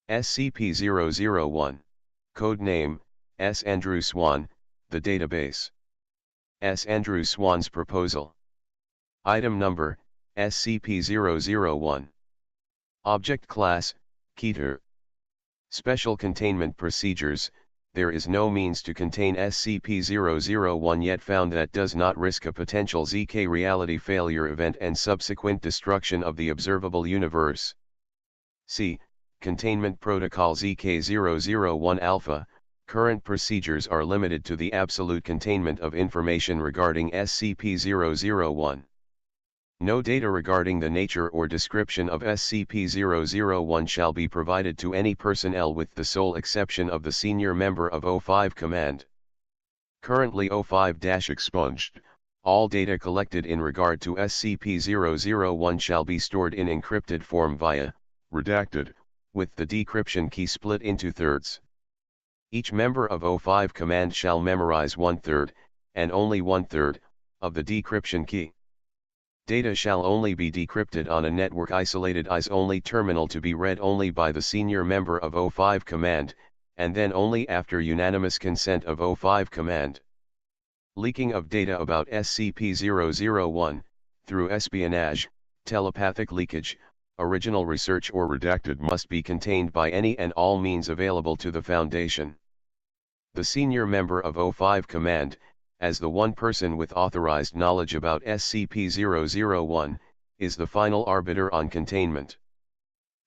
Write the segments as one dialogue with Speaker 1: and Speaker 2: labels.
Speaker 1: SCP-001. Code name, S. Andrew Swan, the database. S. Andrew Swan's proposal. Item number, SCP-001. Object class, Keter. Special containment procedures. There is no means to contain SCP-001 yet found that does not risk a potential ZK reality failure event and subsequent destruction of the observable universe. C. Containment Protocol ZK-001 Alpha. Current procedures are limited to the absolute containment of information regarding SCP-001. No data regarding the nature or description of SCP-001 shall be provided to any personnel with the sole exception of the senior member of O5 Command. Currently O5-expunged, all data collected in regard to SCP-001 shall be stored in encrypted form via, redacted, with the decryption key split into thirds. Each member of O5 Command shall memorize 1/3, and only 1/3, of the decryption key. Data shall only be decrypted on a network-isolated IS-only terminal to be read only by the senior member of O5 Command, and then only after unanimous consent of O5 Command. Leaking of data about SCP-001, through espionage, telepathic leakage, original research or redacted must be contained by any and all means available to the Foundation. The senior member of O5 Command, as the one person with authorized knowledge about SCP-001, is the final arbiter on containment.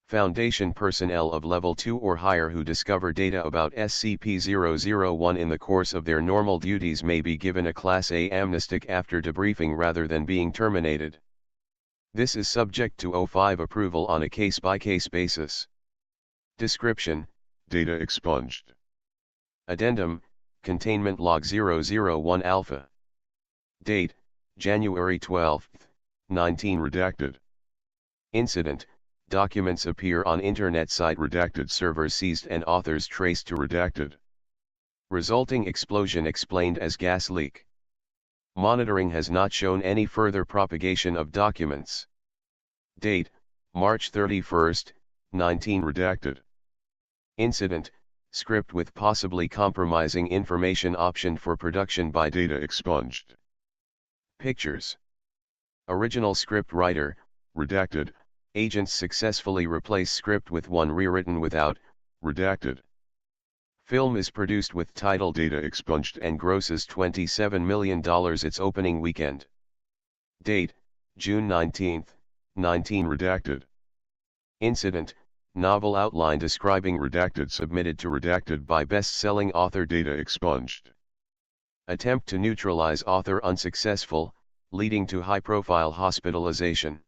Speaker 1: Foundation personnel of Level 2 or higher who discover data about SCP-001 in the course of their normal duties may be given a Class A amnestic after debriefing rather than being terminated. This is subject to O5 approval on a case-by-case basis. Description: data expunged. Addendum: Containment Log 001 Alpha. Date: January 12, 19 redacted. Incident: documents appear on internet site redacted, servers seized and authors traced to redacted. Resulting explosion explained as gas leak. Monitoring has not shown any further propagation of documents. Date: March 31, 19 redacted. Incident: script with possibly compromising information optioned for production by data expunged. Pictures. Original script writer, redacted. Agents successfully replace script with one rewritten without, redacted. Film is produced with title Data Expunged and grosses $27 million its opening weekend. Date: June 19, 19 redacted. Incident: novel outline describing redacted submitted to redacted by best-selling author Data Expunged. Attempt to neutralize author unsuccessful, leading to high-profile hospitalization.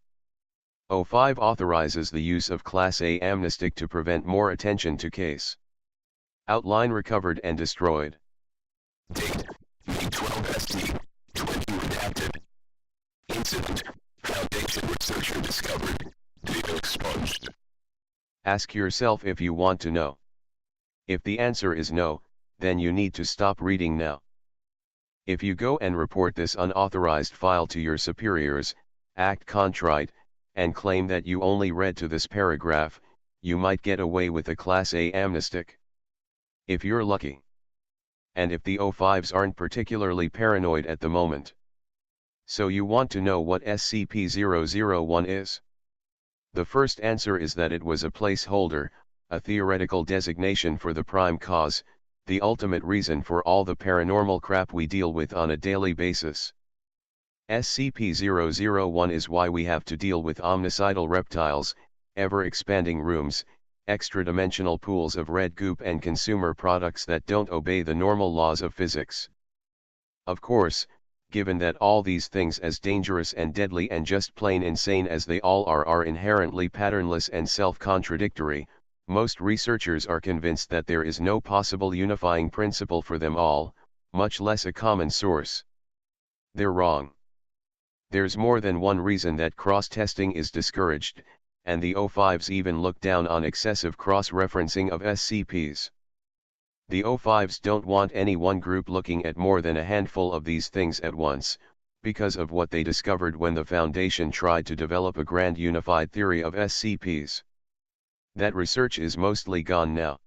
Speaker 1: O5 authorizes the use of Class A amnestic to prevent more attention to case. Outline recovered and destroyed.
Speaker 2: Date: B12SD, 20 redacted. Incident: Foundation researcher discovered, data expunged.
Speaker 1: Ask yourself if you want to know. If the answer is no, then you need to stop reading now. If you go and report this unauthorized file to your superiors, act contrite, and claim that you only read to this paragraph, you might get away with a Class A amnestic. If you're lucky. And if the O5s aren't particularly paranoid at the moment. So you want to know what SCP-001 is? The first answer is that it was a placeholder, a theoretical designation for the prime cause, the ultimate reason for all the paranormal crap we deal with on a daily basis. SCP-001 is why we have to deal with omnicidal reptiles, ever-expanding rooms, extra-dimensional pools of red goop and consumer products that don't obey the normal laws of physics. Of course, given that all these things, as dangerous and deadly and just plain insane as they all are inherently patternless and self-contradictory, most researchers are convinced that there is no possible unifying principle for them all, much less a common source. They're wrong. There's more than one reason that cross-testing is discouraged, and the O5s even look down on excessive cross-referencing of SCPs. The O5s don't want any one group looking at more than a handful of these things at once, because of what they discovered when the Foundation tried to develop a grand unified theory of SCPs. That research is mostly gone now.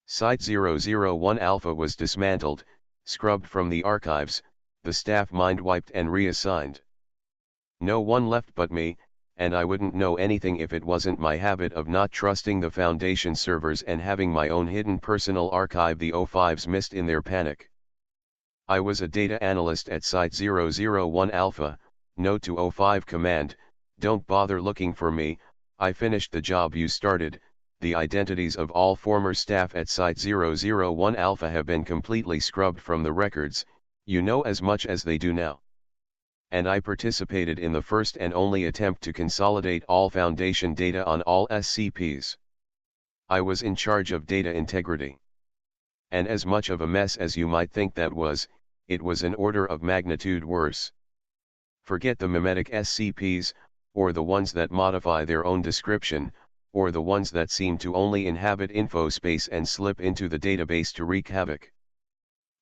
Speaker 1: Site-001 Alpha was dismantled, scrubbed from the archives, the staff mind-wiped and reassigned. No one left but me, and I wouldn't know anything if it wasn't my habit of not trusting the Foundation servers and having my own hidden personal archive the O5s missed in their panic. I was a data analyst at Site-001 Alpha. Note to O5 command, don't bother looking for me, I finished the job you started. The identities of all former staff at Site-001 Alpha have been completely scrubbed from the records, you know as much as they do now. And I participated in the first and only attempt to consolidate all Foundation data on all SCPs. I was in charge of data integrity. And as much of a mess as you might think that was, it was an order of magnitude worse. Forget the mimetic SCPs, or the ones that modify their own description, or the ones that seem to only inhabit infospace and slip into the database to wreak havoc.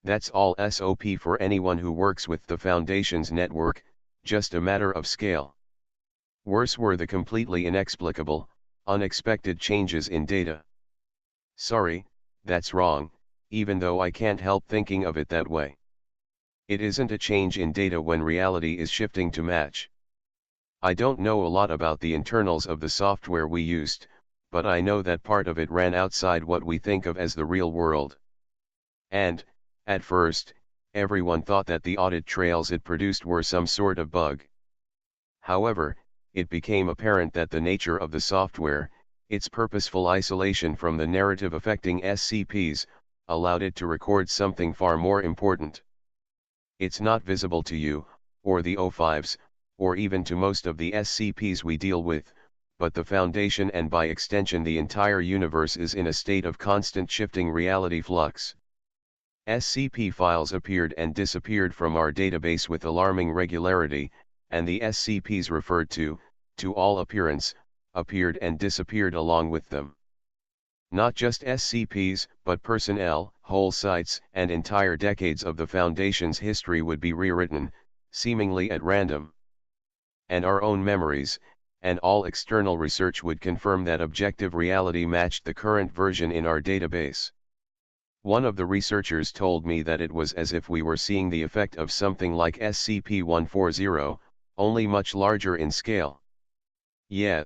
Speaker 1: That's all SOP for anyone who works with the Foundation's network, just a matter of scale. Worse were the completely inexplicable, unexpected changes in data. Sorry, that's wrong, even though I can't help thinking of it that way. It isn't a change in data when reality is shifting to match. I don't know a lot about the internals of the software we used, but I know that part of it ran outside what we think of as the real world. And, at first, everyone thought that the audit trails it produced were some sort of bug. However, it became apparent that the nature of the software, its purposeful isolation from the narrative affecting SCPs, allowed it to record something far more important. It's not visible to you, or the O5s, or even to most of the SCPs we deal with, but the Foundation and by extension the entire universe is in a state of constant shifting reality flux. SCP files appeared and disappeared from our database with alarming regularity, and the SCPs referred to all appearance, appeared and disappeared along with them. Not just SCPs, but personnel, whole sites, and entire decades of the Foundation's history would be rewritten, seemingly at random. And our own memories, and all external research would confirm that objective reality matched the current version in our database. One of the researchers told me that it was as if we were seeing the effect of something like SCP-140, only much larger in scale. Yeah.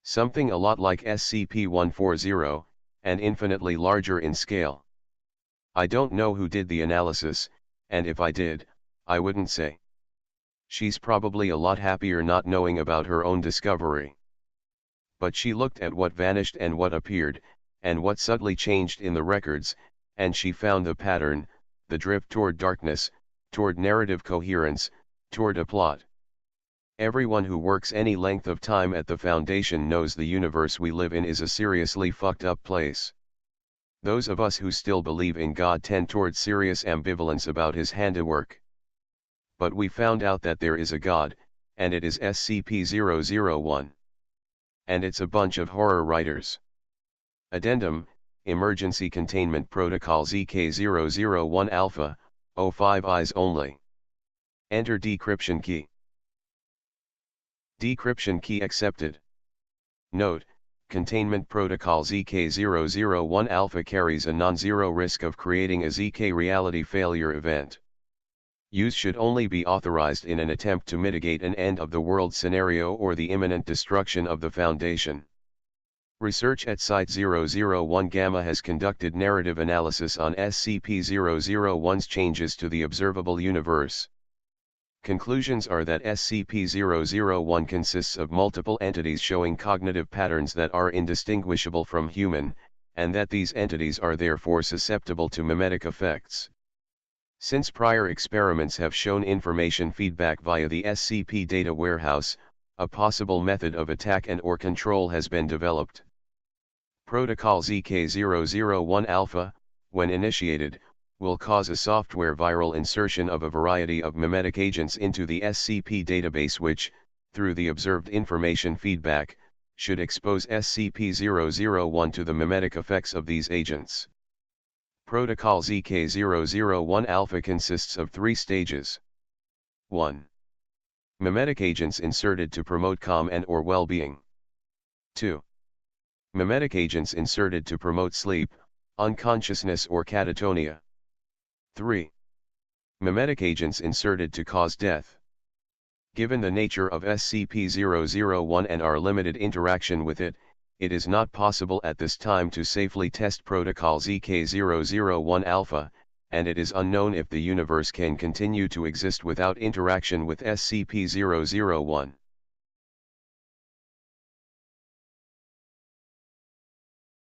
Speaker 1: Something a lot like SCP-140, and infinitely larger in scale. I don't know who did the analysis, and if I did, I wouldn't say. She's probably a lot happier not knowing about her own discovery. But she looked at what vanished and what appeared, and what subtly changed in the records, and she found the pattern, the drift toward darkness, toward narrative coherence, toward a plot. Everyone who works any length of time at the Foundation knows the universe we live in is a seriously fucked up place. Those of us who still believe in God tend toward serious ambivalence about his handiwork. But we found out that there is a God, and it is SCP-001. And it's a bunch of horror writers. Addendum, Emergency Containment Protocol ZK-001 Alpha, O5 eyes only. Enter decryption key. Decryption key accepted. Note, Containment Protocol ZK-001 Alpha carries a non-zero risk of creating a ZK reality failure event. Use should only be authorized in an attempt to mitigate an end-of-the-world scenario or the imminent destruction of the Foundation. Research at Site-001 Gamma has conducted narrative analysis on SCP-001's changes to the observable universe. Conclusions are that SCP-001 consists of multiple entities showing cognitive patterns that are indistinguishable from human, and that these entities are therefore susceptible to mimetic effects. Since prior experiments have shown information feedback via the SCP data warehouse, a possible method of attack and/or control has been developed. Protocol ZK-001 Alpha, when initiated, will cause a software viral insertion of a variety of mimetic agents into the SCP database which, through the observed information feedback, should expose SCP-001 to the mimetic effects of these agents. Protocol ZK-001 Alpha consists of 3 stages. 1. Mimetic agents inserted to promote calm and/or well-being. 2. Mimetic agents inserted to promote sleep, unconsciousness or catatonia. 3. Mimetic agents inserted to cause death. Given the nature of SCP-001 and our limited interaction with it, it is not possible at this time to safely test Protocol ZK-001 Alpha, and it is unknown if the universe can continue to exist without interaction with SCP-001.